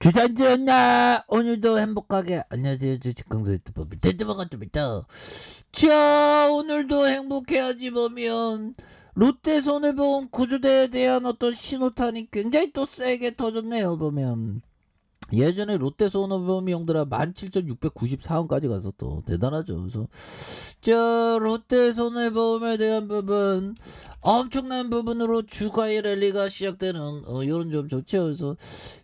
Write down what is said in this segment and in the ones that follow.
주전지였나 오늘도 행복하게 안녕하세요 주식강사 유튜브 대대방아tum이다. 자 오늘도 행복해야지 보면 롯데손해보험 구조대에 대한 어떤 신호탄이 굉장히 또 세게 터졌네요. 보면 예전에 롯데손해보험이 형들아 17,694원까지 가서 또 대단하죠. 그래서 저 롯데손해보험에 대한 부분 엄청난 부분으로 주가의 랠리가 시작되는 이런 점 좋죠. 그래서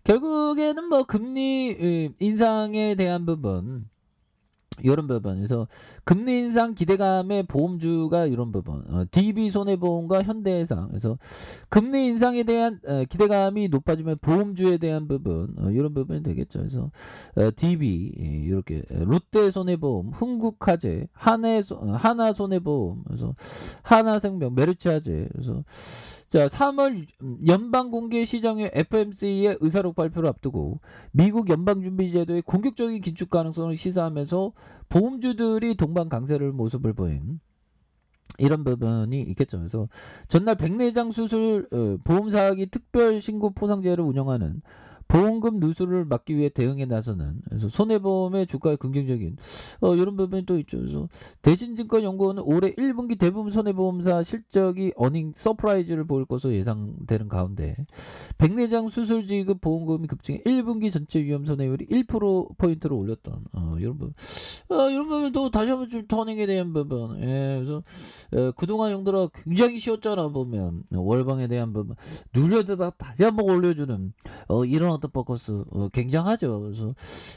결국에는 뭐 금리 인상에 대한 부분 이런 부분에서 금리 인상 기대감의 보험주가 이런 부분 DB 손해보험과 현대해상 그래서 금리 인상에 대한 기대감이 높아지면 보험주에 대한 부분 이런 부분이 되겠죠. 그래서 DB 이렇게 롯데 손해보험, 흥국화재, 하나 손해보험, 그래서 하나생명, 메르츠화재 그래서 자 3월 연방공개 시장의 FMC의 의사록 발표를 앞두고 미국 연방준비제도의 공격적인 긴축 가능성을 시사하면서 보험주들이 동반 강세를 모습을 보인 이런 부분이 있겠죠. 그래서 전날 백내장 수술 보험사학이 특별신고 포상제를 운영하는 보험금 누수를 막기 위해 대응에 나서는 그래서 손해보험의 주가의 긍정적인 이런 부분이 또 있죠. 그래서 대신증권연구원은 올해 1분기 대부분 손해보험사 실적이 어닝 서프라이즈를 보일 것으로 예상되는 가운데 백내장 수술 지급 보험금이 급증해 1분기 전체 위험 손해율이 1%포인트로 올렸던 이런 부분 이런 부분도 다시 한번 좀 터닝에 대한 부분 그래서 그동안 형들아 굉장히 쉬웠잖아. 보면 월봉에 대한 부분 눌려다가 다시 한번 올려주는 이런 어떤 포커스 굉장하죠. 그래서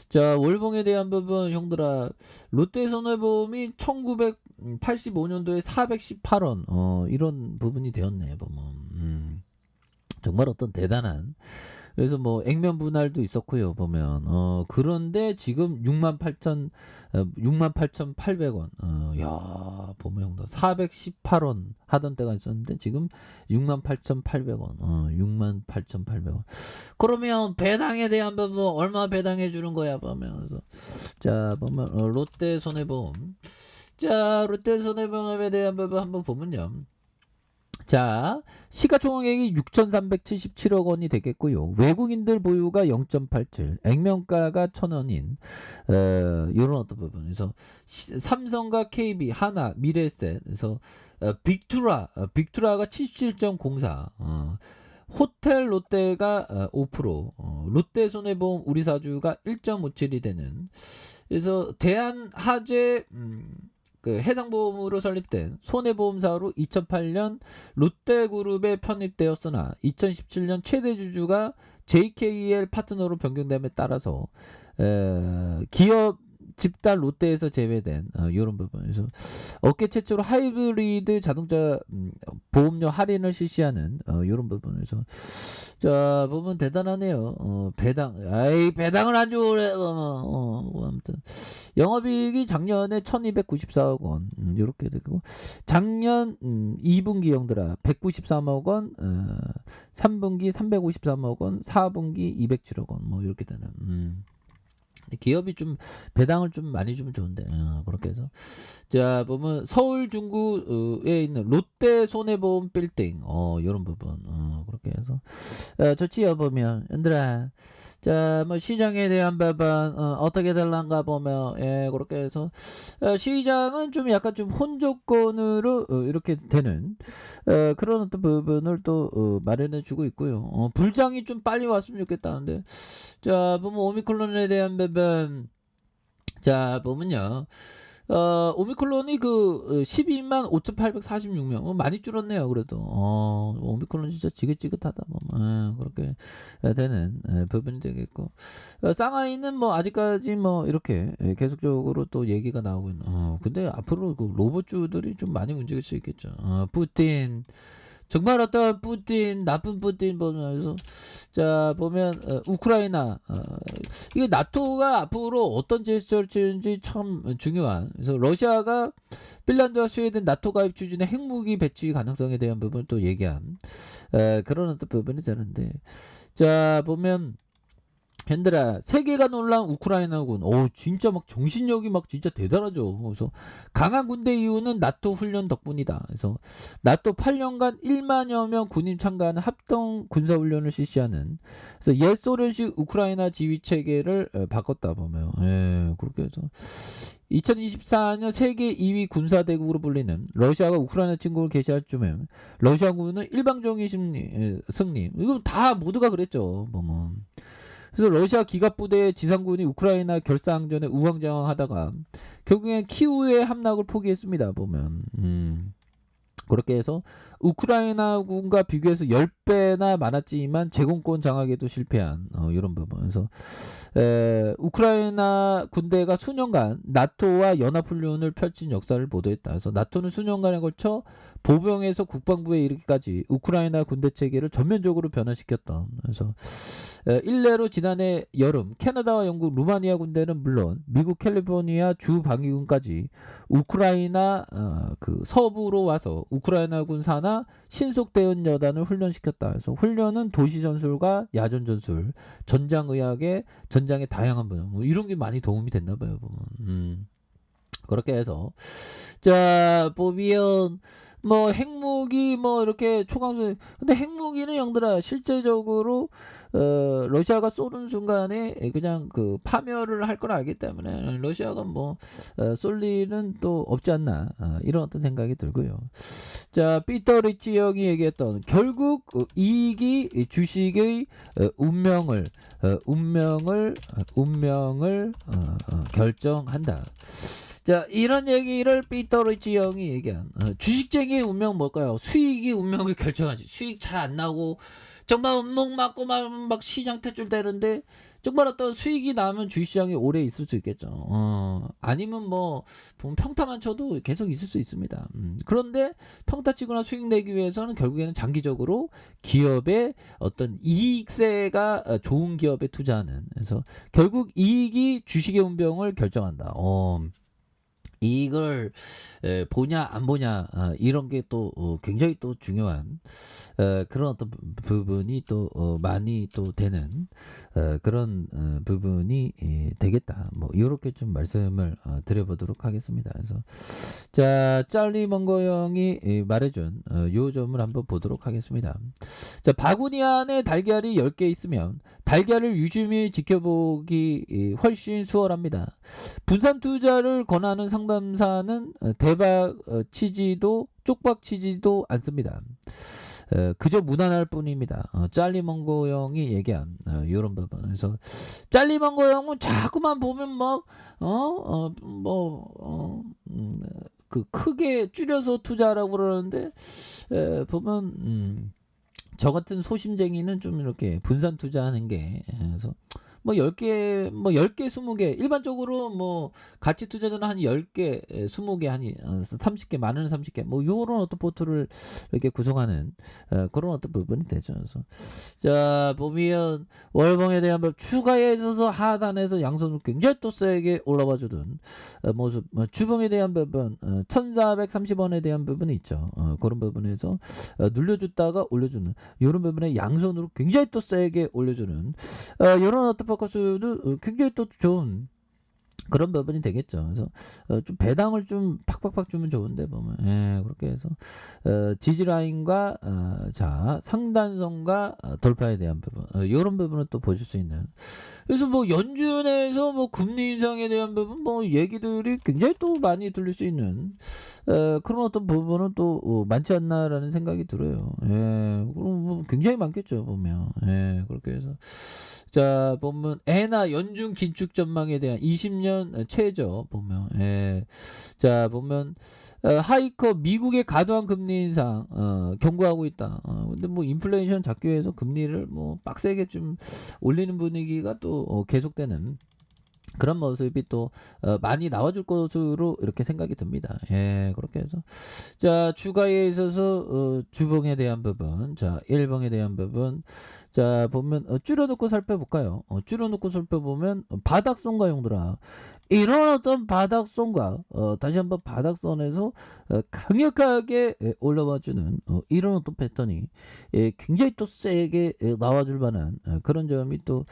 자 월봉에 대한 부분 형들아 롯데손해보험이 1985년도에 418원 이런 부분이 되었네. 보면 정말 어떤 대단한 그래서 뭐 액면 분할도 있었고요. 보면 그런데 지금 68,800원 야 보면 형도 418원 하던 때가 있었는데 지금 68,800원 68,800원 그러면 배당에 대한 부분 얼마 배당해 주는 거야. 보면 그래서 자 보면 롯데 손해보험 자 롯데 손해보험에 대한 부분 한번 보면요. 자, 시가총액이 6,377억 원이 되겠고요. 외국인들 보유가 0.87, 액면가가 1,000원인 이런 어떤 부분에서 삼성과 KB, 하나, 미래에셋, 그래서 빅투라가 77.04, 호텔 롯데가 5%, 롯데손해보험 우리사주가 1.57이 되는 그래서 대한하재 그 해상보험으로 설립된 손해보험사로 2008년 롯데그룹에 편입되었으나 2017년 최대 주주가 JKL 파트너로 변경됨에 따라서 기업 집단 롯데에서 제외된 이런 부분에서 업계 최초로 하이브리드 자동차 보험료 할인을 실시하는 이런 부분에서 자 보면 대단하네요. 배당을 안 주고 그래. 아무튼 영업이익이 작년에 1294억 원 이렇게 되고 작년 2분기 형들아 193억 원 3분기 353억 원 4분기 207억 원 뭐 이렇게 되는 기업이 좀 배당을 좀 많이 주면 좋은데 그렇게 해서 자 보면 서울 중구에 있는 롯데 손해보험 빌딩 이런 부분 그렇게 해서 좋지요. 보면 얘들아 자 뭐 시장에 대한 부분 어떻게 될란가 보면 그렇게 해서 시장은 좀 약간 좀 혼조권으로 이렇게 되는 그런 어떤 부분을 또 마련해 주고 있고요. 불장이 좀 빨리 왔으면 좋겠다는데 자 보면 오미크론에 대한 부분 자 보면요. 오미크론이 그 12만 5,846명 많이 줄었네요. 그래도 오미크론 진짜 지긋지긋하다 뭐 그렇게 되는 부분이 되겠고 상하이는 뭐 아직까지 뭐 이렇게 계속적으로 또 얘기가 나오고 있는 근데 앞으로 그 로봇주들이 좀 많이 움직일 수 있겠죠. 푸틴 정말 어떤 푸틴 나쁜 푸틴 보면서 자 보면 우크라이나 이게 나토가 앞으로 어떤 제스처를 취는지 참 중요한 그래서 러시아가 핀란드와 스웨덴 나토 가입 추진의 핵무기 배치 가능성에 대한 부분을 또 얘기한 그런 어떤 부분이 되는데 자 보면 현들아 세계가 놀란 우크라이나군. 오 진짜 막 정신력이 막 진짜 대단하죠. 그래서 강한 군대 이유는 나토 훈련 덕분이다. 그래서 나토 8년간 1만여 명 군인 참가하는 합동 군사 훈련을 실시하는, 그래서 옛 소련식 우크라이나 지휘 체계를 바꿨다 보면, 예, 그렇게 해서 2024년 세계 2위 군사대국으로 불리는 러시아가 우크라이나 침공을 개시할 쯤에 러시아군은 일방적인 승리. 이거 다 모두가 그랬죠. 보면. 그래서 러시아 기갑부대의 지상군이 우크라이나 결사항전에 우왕좌왕하다가 결국엔 키우의 함락을 포기했습니다. 보면. 그렇게 해서 우크라이나군과 비교해서 10배나 많았지만 제공권 장악에도 실패한 이런 부분에서 우크라이나 군대가 수년간 나토와 연합훈련을 펼친 역사를 보도했다. 그래서 나토는 수년간에 걸쳐 보병에서 국방부에 이르기까지 우크라이나 군대 체계를 전면적으로 변화시켰던, 그래서 일례로 지난해 여름 캐나다와 영국, 루마니아 군대는 물론 미국 캘리포니아 주 방위군까지 우크라이나 그 서부로 와서 우크라이나군 산하 신속대응 여단을 훈련시켰다. 그래서 훈련은 도시 전술과 야전 전술, 전장 의학의 전장의 다양한 분야, 뭐 이런 게 많이 도움이 됐나 봐요. 보면. 그렇게 해서 자 보면 뭐 핵무기 뭐 이렇게 초강수, 근데 핵무기는 영들아 실제적으로 러시아가 쏘는 순간에 그냥 그 파멸을 할 걸 알기 때문에 러시아가 뭐 쏠 일은 또 없지 않나, 이런 어떤 생각이 들고요. 자 피터 리치 형이 얘기했던 결국 이익이 주식의 운명을 결정한다. 자 이런 얘기를 피터 리치 형이 얘기한 주식쟁이의 운명은 뭘까요? 수익이 운명을 결정하지. 수익 잘 안 나고 정말 운목 맞고 막 시장 퇴출되는데 정말 어떤 수익이 나면 주식시장에 오래 있을 수 있겠죠. 아니면 뭐 보면 평타만 쳐도 계속 있을 수 있습니다. 그런데 평타 치거나 수익 내기 위해서는 결국에는 장기적으로 기업의 어떤 이익세가 좋은 기업에 투자하는, 그래서 결국 이익이 주식의 운명을 결정한다. 이익을 보냐 안 보냐, 이런 게 또 굉장히 또 중요한 그런 어떤 부분이 또 많이 또 되는 그런 부분이 되겠다. 뭐 이렇게 좀 말씀을 드려보도록 하겠습니다. 그래서 자 짤리 먼거 형이 말해준 요 점을 한번 보도록 하겠습니다. 자 바구니 안에 달걀이 10개 있으면 달걀을 유심히 지켜보기 훨씬 수월합니다. 분산 투자를 권하는 상담사는 대박 치지도 쪽박 치지도 않습니다. 그저 무난할 뿐입니다. 짤리먼고 형이 얘기한 이런 부분. 그래서 짤리먼고 형은 자꾸만 보면 그 크게 줄여서 투자라고 그러는데 보면 저 같은 소심쟁이는 좀 이렇게 분산 투자하는 게, 그래서 뭐 10개, 뭐 10개, 20개, 일반적으로 뭐 가치 투자자는 한 10개, 20개, 한 30개, 많으면 30개, 뭐 요런 어떤 포트를 이렇게 구성하는 그런 어떤 부분이 되죠. 그래서 자, 보면 월봉에 대한 법 추가에 있어서 하단에서 양손을 굉장히 또 세게 올라와 주던 모습, 주봉에 대한 부분 1430원에 대한 부분이 있죠. 그런 부분에서 눌려줬다가 올려주는 이런 부분에 양손으로 굉장히 또 세게 올려주는 이런 어떤 포커스도 굉장히 또 좋은 그런 부분이 되겠죠. 그래서 좀 배당을 좀 팍팍팍 주면 좋은데 보면, 예, 그렇게 해서 지지라인과 자 상단선과 돌파에 대한 부분, 이런 부분을 또 보실 수 있는. 그래서 뭐 연준에서 뭐 금리 인상에 대한 부분 뭐 얘기들이 굉장히 또 많이 들릴 수 있는 그런 어떤 부분은 또 많지 않나라는 생각이 들어요. 예, 그럼 뭐 굉장히 많겠죠 보면. 예, 그렇게 해서 자 보면 엔화 연준 긴축 전망에 대한 20년 최저 보면, 예, 자 보면 하이커 미국의 과도한 금리 인상 경고하고 있다. 근데 뭐 인플레이션 잡기 위해서 금리를 뭐 빡세게 좀 올리는 분위기가 또 계속되는 그런 모습이 또 많이 나와줄 것으로 이렇게 생각이 듭니다. 예, 그렇게 해서 자 주가에 있어서 주봉에 대한 부분, 자 일봉에 대한 부분, 자 보면 줄여놓고 살펴볼까요? 줄여놓고 살펴보면 바닥선과 용도라 이런 어떤 바닥선과 다시 한번 바닥선에서 강력하게 올라와주는 이런 어떤 패턴이 굉장히 또 세게 나와줄 만한 그런 점이 또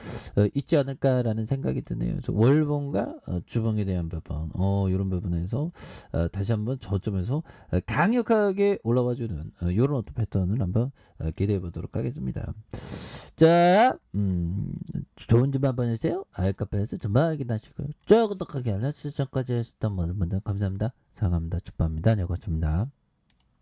있지 않을까라는 생각이 드네요. 그래서 월봉과 주봉에 대한 부분, 이런 부분에서 다시 한번 저점에서 강력하게 올라와주는 이런 어떤 패턴을 한번 기대해 보도록 하겠습니다. 자, 좋은 점 한번 해주세요. 아이카페에서 정말 확인하시고요. 저 구독하기 알람 설정까지 하셨던 모든 분들 감사합니다. 사랑합니다. 축복합니다. 여고습니다